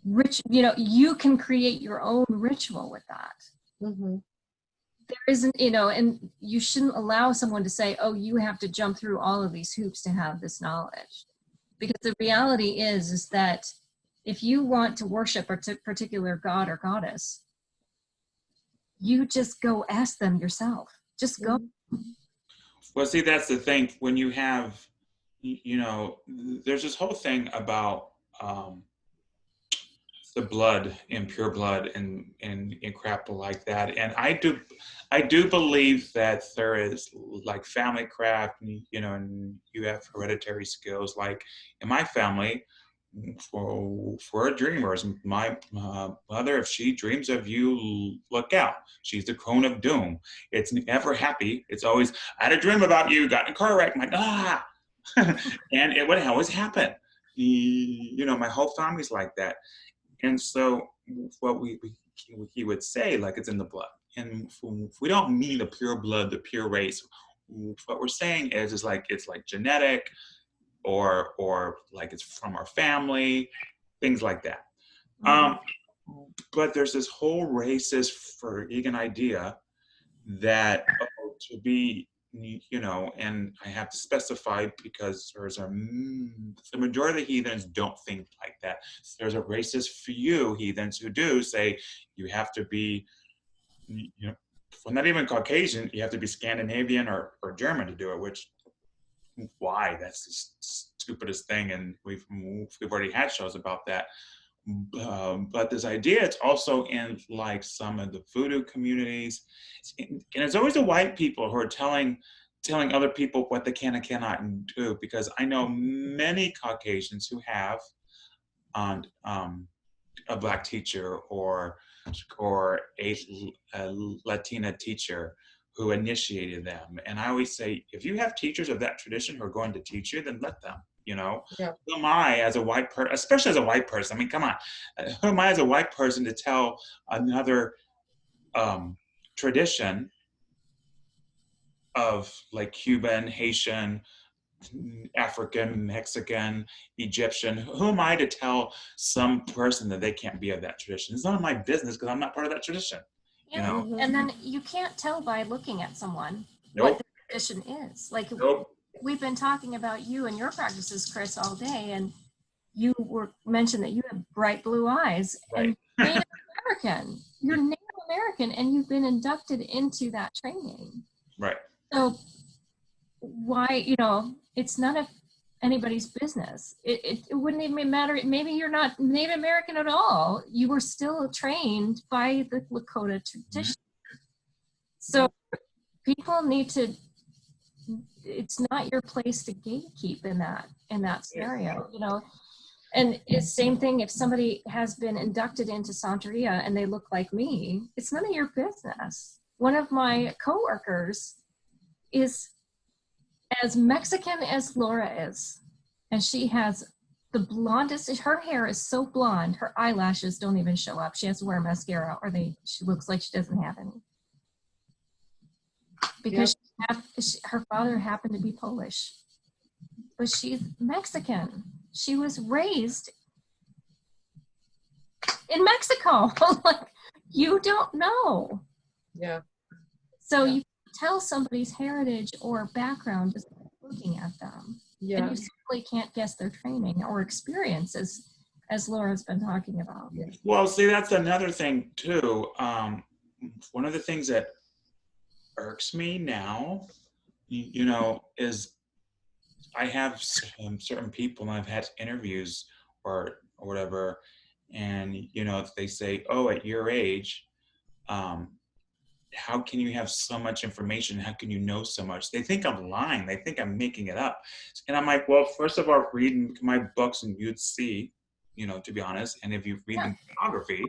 you can create your own ritual with that. Mm-hmm. There isn't, and you shouldn't allow someone to say, oh, you have to jump through all of these hoops to have this knowledge. Because the reality is that if you want to worship a particular god or goddess, you just go ask them yourself. Just go. Well, see, that's the thing. When you have, there's this whole thing about the blood and pure blood and crap like that. And I do believe that there is like family craft, and you have hereditary skills. Like in my family, for dreamers, my mother, if she dreams of you, look out. She's the crone of doom. It's never happy. It's always, I had a dream about you, got in a car wreck. I'm like, and it would always happen. My whole family's like that. And so what he would say, like, it's in the blood. And if we don't mean the pure blood, the pure race, what we're saying is like, it's like genetic, or like it's from our family, things like that. But there's this whole racist Freudian idea that to be, and I have to specify because the majority of the heathens don't think like that. There's a racist few heathens who do say you have to be, well, not even Caucasian, you have to be Scandinavian or German to do it, which, why? That's the stupidest thing, and we've already had shows about that. But this idea, it's also in like some of the voodoo communities, and it's always the white people who are telling other people what they can and cannot do. Because I know many Caucasians who have a Black teacher or a Latina teacher who initiated them. And I always say, if you have teachers of that tradition who are going to teach you, then let them. Yeah. Who am I as a white person, especially as a white person? I mean, come on. Who am I as a white person to tell another tradition of like Cuban, Haitian, African, Mexican, Egyptian? Who am I to tell some person that they can't be of that tradition? It's none of my business because I'm not part of that tradition. Yeah, and then you can't tell by looking at someone what the tradition is. Like, we've been talking about you and your practices, Chris, all day, and you mentioned that you have bright blue eyes, right. And Native American. You're Native American, and you've been inducted into that training. Right. So why, it's none of anybody's business. It wouldn't even matter. Maybe you're not Native American at all. You were still trained by the Lakota tradition. So people need to, it's not your place to gatekeep in that scenario, And it's the same thing if somebody has been inducted into Santeria and they look like me, it's none of your business. One of my coworkers is as Mexican as Laura is, and she has the blondest, her hair is so blonde, her eyelashes don't even show up. She has to wear mascara or she looks like she doesn't have any. Because her father happened to be Polish, but she's Mexican. She was raised in Mexico. Like, you don't know. Yeah. So you tell somebody's heritage or background just looking at them. Yeah. And you simply can't guess their training or experiences, as Laura's been talking about. Well, see, that's another thing too. One of the things that irks me now, is I have certain people, and I've had interviews or whatever, and you know, if they say, "Oh, at your age, um, how can you have so much information? How can you know so much?" They think I'm lying. They think I'm making it up. And I'm like, well, first of all, read my books and you'd see, you know, to be honest. And if you read Yeah. the biography,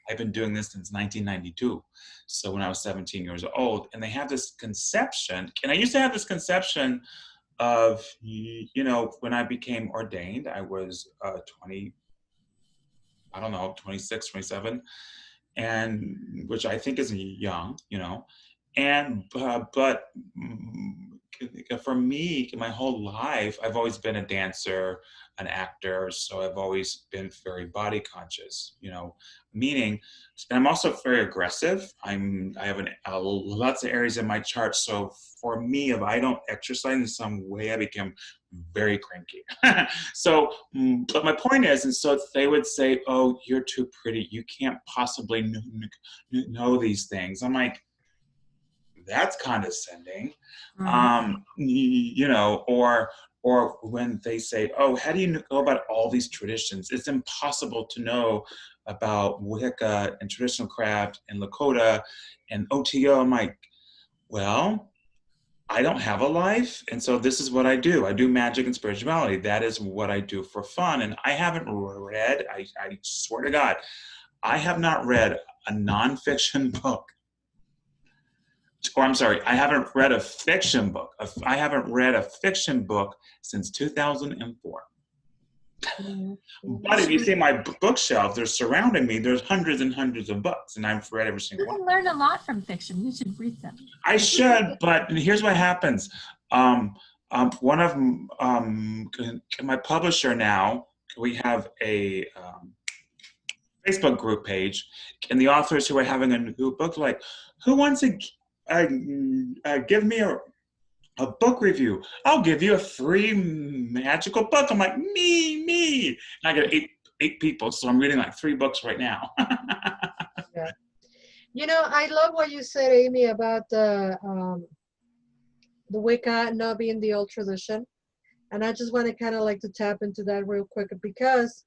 I've been doing this since 1992. So when I was 17 years old, and they have this conception, and I used to have this conception of, you know, when I became ordained, I was 20, I don't know, 26, 27, and which I think is young, you know, and but for me, my whole life, I've always been a dancer, an actor, so I've always been very body conscious, you know, meaning, and I'm also very aggressive. I have lots of areas in my chart, so for me, if I don't exercise in some way, I become very cranky. So, but my point is, and so they would say, "Oh, you're too pretty. You can't possibly know these things." I'm like, that's condescending. Mm. You know, or when they say, "Oh, how do you know about all these traditions? It's impossible to know about Wicca and traditional craft and Lakota and OTO." I'm like, well, I don't have a life, and so this is what I do. I do magic and spirituality. That is what I do for fun. And I haven't read, I swear to God, I have not read a nonfiction book. Or I'm sorry, I haven't read a fiction book. I haven't read a fiction book since 2004. Mhm. But Mhm. if you see my bookshelf, they're surrounding me. There's hundreds and hundreds of books, and I've read every You single one. can learn a lot from fiction. You should read them. I should, but here's what happens. Um, one of my publisher now, we have a Facebook group page, and the authors who are having a new book, like, who wants to give me a book review? I'll give you a free magical book. I'm like, me. And I get eight people, so I'm reading like 3 books right now. Yeah. You know, I love what you said, Amy, about the Wicca not being the old tradition. And I just want to kind of like to tap into that real quick because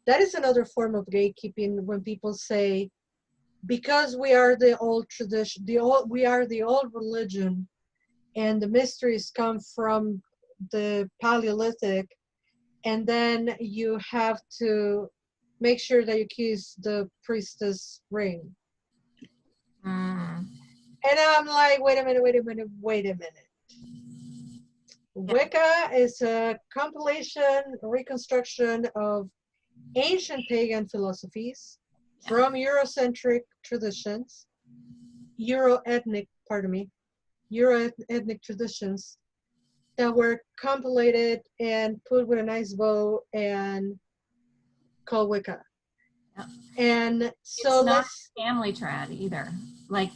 that is another form of gatekeeping when people say, because we are the old tradition, we are the old religion, and the mysteries come from the Paleolithic, and then you have to make sure that you kiss the priestess ring. Mm. And I'm like, wait a minute. Yeah. Wicca is a compilation, reconstruction of ancient pagan philosophies from Eurocentric traditions, Euro-ethnic traditions that were compilated and put with a nice bow and called Wicca. Yeah. And so It's not family trad either. Like,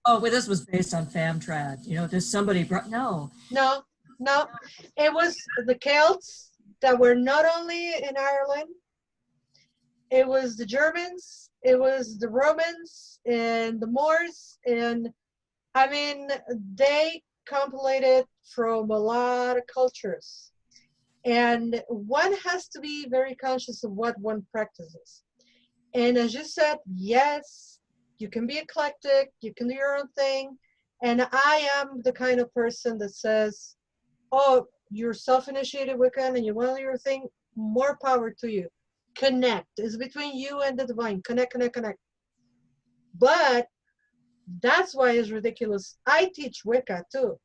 oh, well, this was based on fam trad. You know, there's somebody brought, no. No, it was the Celts that were not only in Ireland, it was the Germans, it was the Romans and the Moors, and I mean, they compilated from a lot of cultures. And one has to be very conscious of what one practices. And as you said, yes, you can be eclectic, you can do your own thing. And I am the kind of person that says, oh, you're self-initiated Wiccan and you want to do your thing, more power to you. Connect. It's between you and the divine. Connect. But that's why it's ridiculous. I teach Wicca too.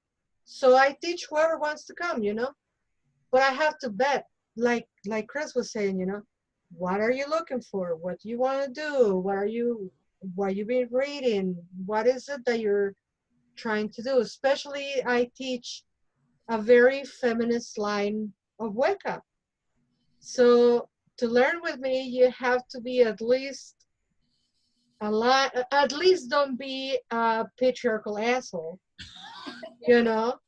So I teach whoever wants to come, you know? But I have to bet, like Chris was saying, you know, what are you looking for? What do you want to do? What you been reading? What is it that you're trying to do? Especially I teach a very feminist line of Wicca. So to learn with me, you have to be at least at least don't be a patriarchal asshole, you know,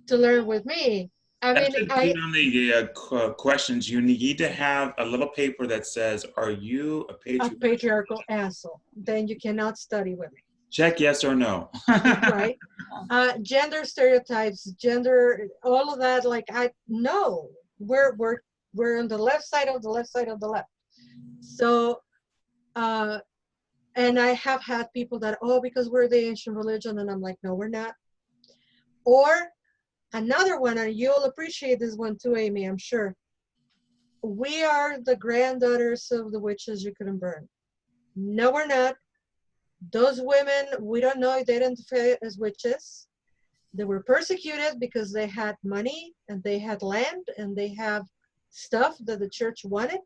to learn with me. I That mean, should be on the questions. You need to have a little paper that says, "Are you a a patriot?" patriarchal asshole, then you cannot study with me, Check yes or no. right? Gender stereotypes, gender, all of that. Like, I no, we're on the left side of the left side of the left. So, and I have had people that, oh, because we're the ancient religion, and I'm like, no, we're not. Or another one, and you'll appreciate this one too, Amy, I'm sure. We are the granddaughters of the witches you couldn't burn. No, we're not. Those women, we don't know if they identify as witches. They were persecuted because they had money and they had land and they have stuff that the church wanted.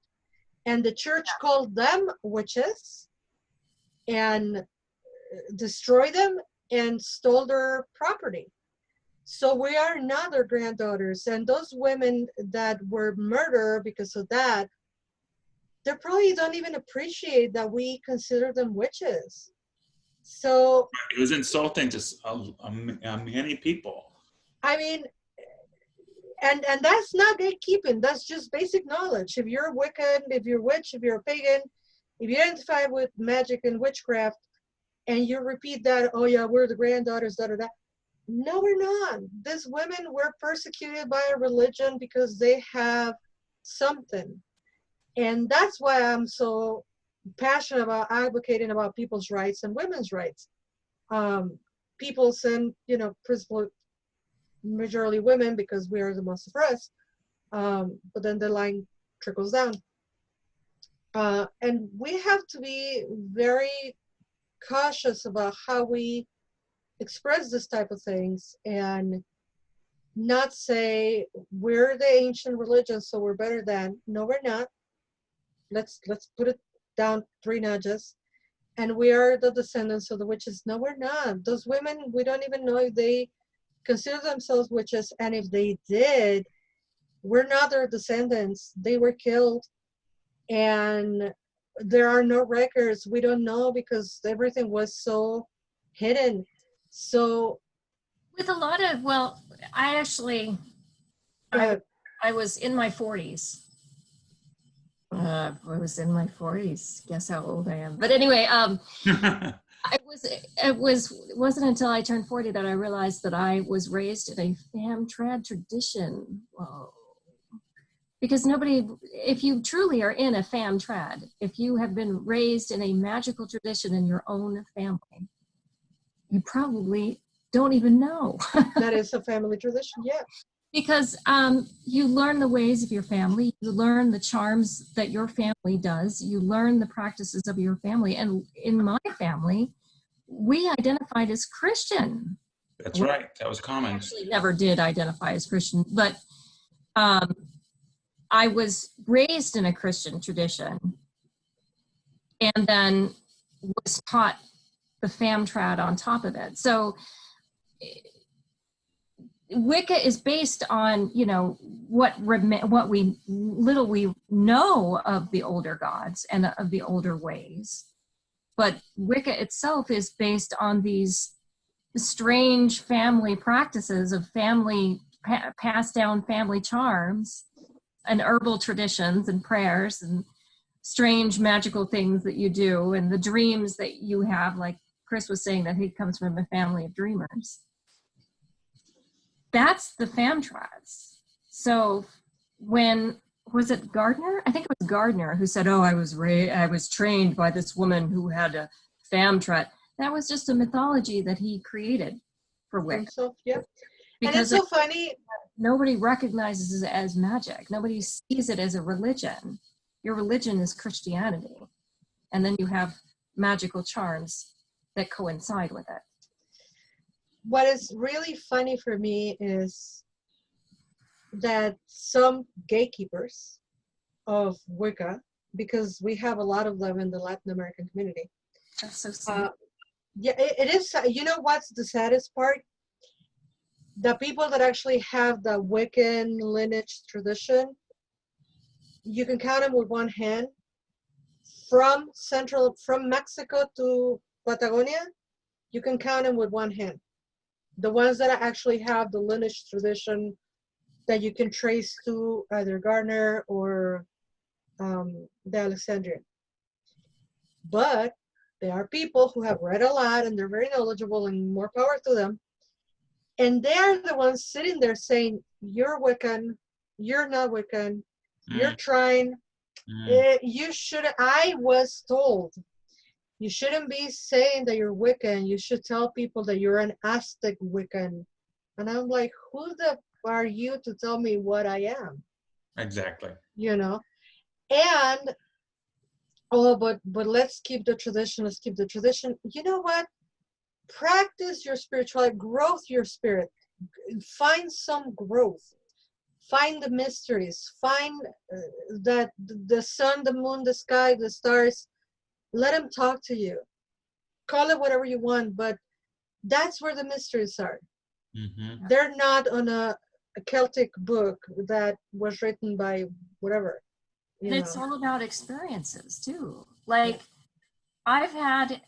And the church called them witches and destroyed them and stole their property. So we are not their granddaughters. And those women that were murdered because of that, they probably don't even appreciate that we consider them witches. So It was insulting to many people. I mean, and that's not gatekeeping. That's just basic knowledge. If you're a Wiccan, if you're a witch, if you're a pagan, if you identify with magic and witchcraft, and you repeat that, oh yeah, we're the granddaughters, da da da. No, we're not. These women were persecuted by a religion because they have something. And that's why I'm so passionate about advocating about people's rights and women's rights. People's and, you know, principal, majority women because we are the most oppressed. But then the line trickles down. And we have to be very cautious about how we express this type of things and not say we're the ancient religion so we're better than. No, we're not. Let's put it down 3 notches. And we are the descendants of the witches. No, we're not. Those women, we don't even know if they consider themselves witches, and if they did, we're not their descendants. They were killed, and there are no records. We don't know because everything was so hidden. So With a lot of, well, I actually, I was in my 40s. I was in my 40s. Guess how old I am. But anyway, it wasn't until I turned 40 that I realized that I was raised in a fam trad tradition. Whoa. Because nobody, if you truly are in a fam trad, if you have been raised in a magical tradition in your own family, you probably don't even know. that is a family tradition, yeah. Because you learn the ways of your family, you learn the charms that your family does, you learn the practices of your family. And in my family, we identified as Christian. That's right. That was common. I actually never did identify as Christian, but I was raised in a Christian tradition and then was taught the fam trad on top of it. So Wicca is based on, you know, what we little we know of the older gods and of the older ways. But Wicca itself is based on these strange family practices of family passed down family charms and herbal traditions and prayers and strange magical things that you do and the dreams that you have, like Chris was saying that he comes from a family of dreamers. That's the fam trads. So when, was it Gardner? I think it was Gardner who said, oh, I was trained by this woman who had a fam trad. That was just a mythology that he created for Wicca. So, yeah. Because and it's so funny. Nobody recognizes it as magic. Nobody sees it as a religion. Your religion is Christianity. And then you have magical charms that coincide with it. What is really funny for me is that some gatekeepers of Wicca, because we have a lot of them in the Latin American community. That's so sad. Yeah, it is. You know what's the saddest part? The people that actually have the Wiccan lineage tradition, you can count them with one hand. From Mexico to Patagonia, you can count them with one hand. The ones that actually have the lineage tradition that you can trace to either Gardner or the Alexandrian. But there are people who have read a lot and they're very knowledgeable, and more power to them. And they're the ones sitting there saying, you're Wiccan, you're not Wiccan, you're Mm, trying, mm, you should, I was told, you shouldn't be saying that you're Wiccan, you should tell people that you're an Aztec Wiccan. And I'm like, who the are you to tell me what I am? exactly. You know? And oh, but let's keep the tradition, let's keep the tradition. You know what? Practice your spirituality, growth your spirit, find some growth, find the mysteries, find that the sun, the moon, the sky, the stars, let them talk to you, call it whatever you want, but that's where the mysteries are. Hmm. They're not on a Celtic book that was written by whatever, And you it's know. all about experiences too. Yeah. Like I've had,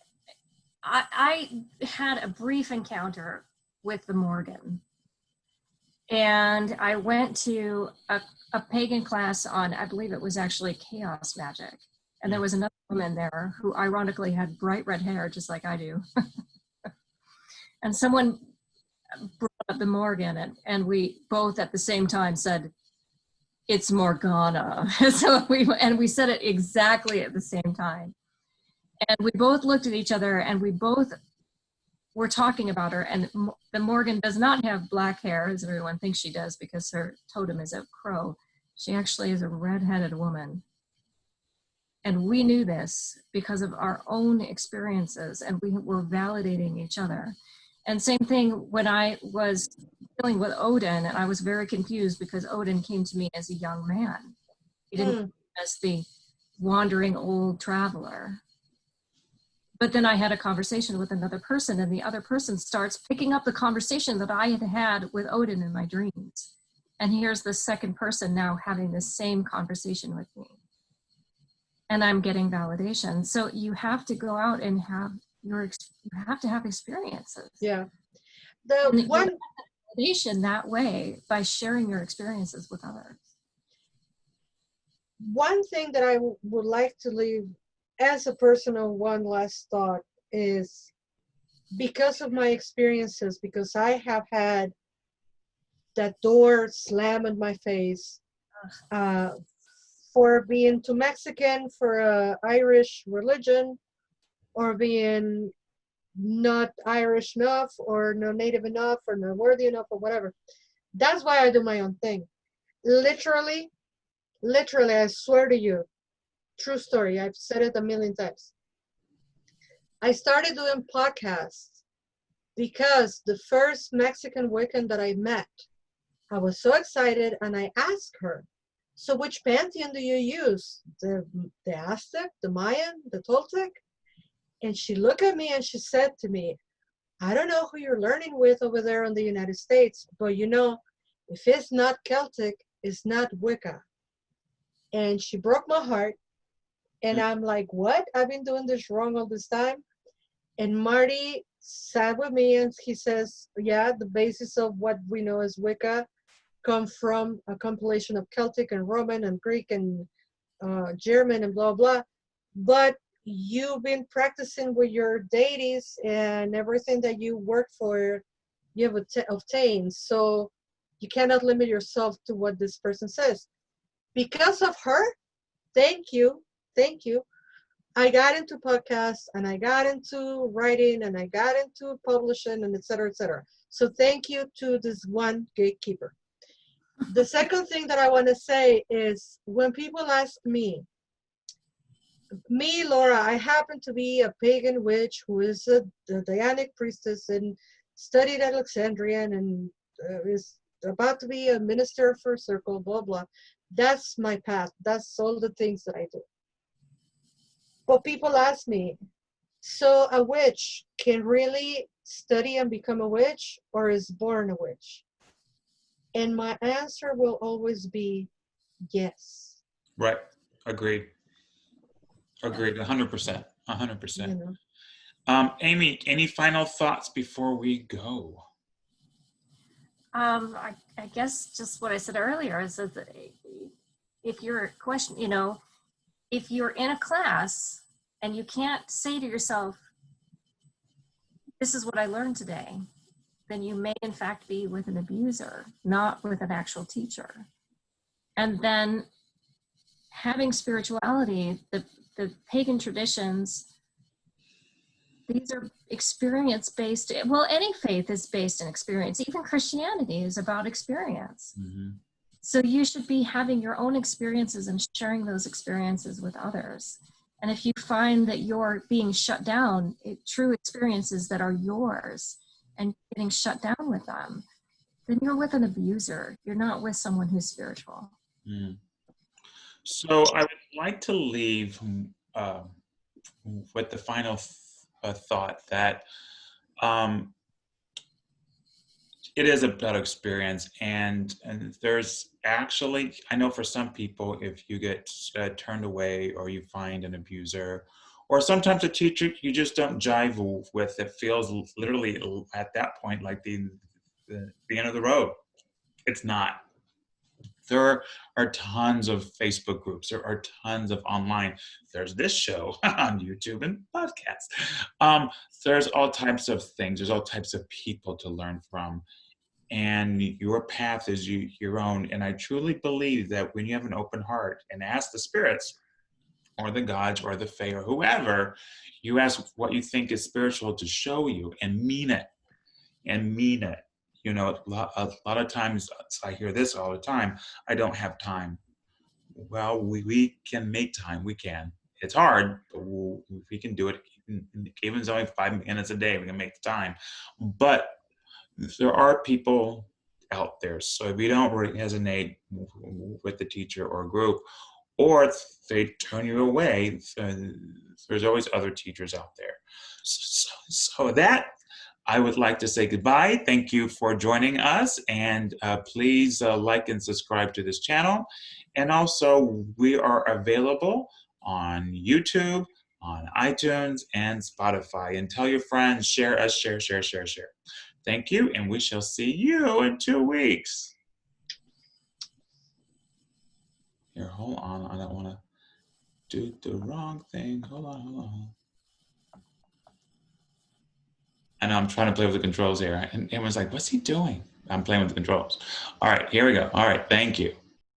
I had a brief encounter with the Morgan, and I went to a pagan class on, I believe it was actually chaos magic. And there was another woman there who ironically had bright red hair, just like I do. And someone brought up the Morgan, and we both at the same time said, it's Morgana. So we said it exactly at the same time. And we both looked at each other and we both were talking about her. And the Morgan does not have black hair, as everyone thinks she does, because her totem is a crow. She actually is a red-headed woman. And we knew this because of our own experiences, and we were validating each other. And same thing when I was dealing with Odin, and I was very confused because Odin came to me as a young man. He didn't Mm, come as the wandering old traveler. But then I had a conversation with another person, and the other person starts picking up the conversation that I had had with Odin in my dreams. And here's the second person now having the same conversation with me. And I'm getting validation. So you have to go out and you have to have experiences. yeah. The And you'll one get validation that way by sharing your experiences with others. one thing that I would like to leave as a personal one last thought is because of my experiences, because I have had that door slam in my face uh, for being too Mexican for Irish religion, or being not Irish enough, or not native enough, or not worthy enough, or whatever. That's why I do my own thing. Literally, literally, I swear to you, true story. I've said it a million times. I started doing podcasts because the first Mexican Wiccan that I met, I was so excited and I asked her, so which pantheon do you use? The Aztec, the Mayan, the Toltec? And she looked at me and she said to me, I don't know who you're learning with over there in the United States, but you know, if it's not Celtic, it's not Wicca. And she broke my heart. And I'm like, what? I've been doing this wrong all this time. And Marty sat with me and he says, yeah, the basis of what we know as Wicca come from a compilation of Celtic and Roman and Greek and German and blah, blah. But you've been practicing with your deities and everything that you work for, you have obtained. So you cannot limit yourself to what this person says. Because of her, thank you, thank you. I got into podcasts and I got into writing and I got into publishing and et cetera, et cetera. So thank you to this one gatekeeper. The second thing that I want to say is when people ask me, Laura, I happen to be a pagan witch who is a Dianic priestess and studied at Alexandrian and is about to be a minister for a circle, blah, blah. That's my path. That's all the things that I do. But people ask me, so a witch can really study and become a witch or is born a witch? And my answer will always be yes. Right. Agreed. Agreed. 100%. You 100%. know, Amy, any final thoughts before we go? I guess just what I said earlier is that if you're question, if you're in a class and you can't say to yourself, this is what I learned today, then you may in fact be with an abuser, not with an actual teacher. And then having spirituality, the pagan traditions, these are experience-based. Well, any faith is based in experience. Even Christianity is about experience. Mm-hmm. So you should be having your own experiences and sharing those experiences with others. And if you find that you're being shut down, true experiences that are yours, and getting shut down with them, then you're with an abuser. You're not with someone who's spiritual. Mm. So I would like to leave uh, with the final thought that it is about experience, and there's actually, I know for some people, if you get turned away or you find an abuser, or sometimes a teacher you just don't jive with, it feels literally at that point like the end of the road. It's not. There are tons of Facebook groups. There are tons of online. There's this show on YouTube and podcasts. There's all types of things. There's all types of people to learn from. And your path is your own. And I truly believe that when you have an open heart and ask the spirits or the gods or the fae or whoever, you ask what you think is spiritual to show you and mean it. And mean it. You know, a lot of times I hear this all the time: I don't have time. Well, we can make time. We can. It's hard, but we can do it. Even if it's only 5 minutes a day, we can make the time. But there are people out there. So if you don't resonate with the teacher or group, or if they turn you away, there's always other teachers out there. So that, I would like to say goodbye. Thank you for joining us, and please like and subscribe to this channel. And also, we are available on YouTube, on iTunes, and Spotify. And tell your friends, share us, share. Thank you, and we shall see you in 2 weeks. Here, hold on. I don't want to do the wrong thing. Hold on. I know I'm trying to play with the controls here. And everyone's like, what's he doing? I'm playing with the controls. All right, here we go. All right, thank you.